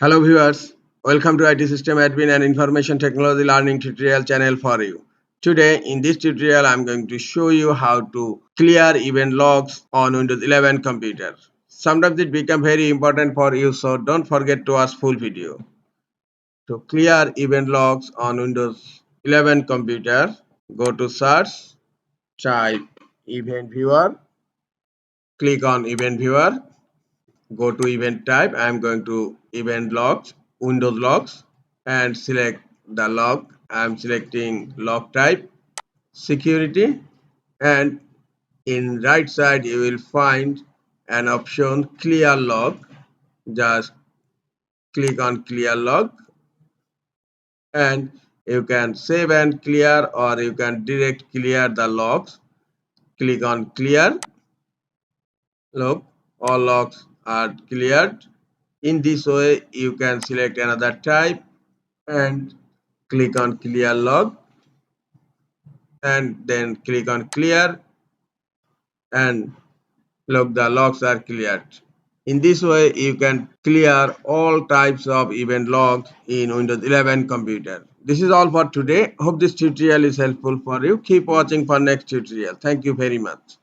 Hello viewers, welcome to IT System Admin and Information Technology Learning tutorial channel for you. Today in this tutorial I am going to show you how to clear event logs on Windows 11 computer. Sometimes it becomes very important for you, so don't forget to watch full video. To clear event logs on Windows 11 computer, go to search, type event viewer, click on event viewer, go to event type. I am going to event logs, Windows logs, and select the log. I am selecting log type, security, and in right side you will find an option clear log. Just click on clear log and you can save and clear, or you can direct clear the logs. Click on clear log. All logs are cleared. In this way you can select another type and click on clear log and then click on clear, and look, the logs are cleared. In this way you can clear all types of event logs in Windows 11 computer. This is all for today. Hope this tutorial is helpful for you. Keep watching for next tutorial. Thank you very much.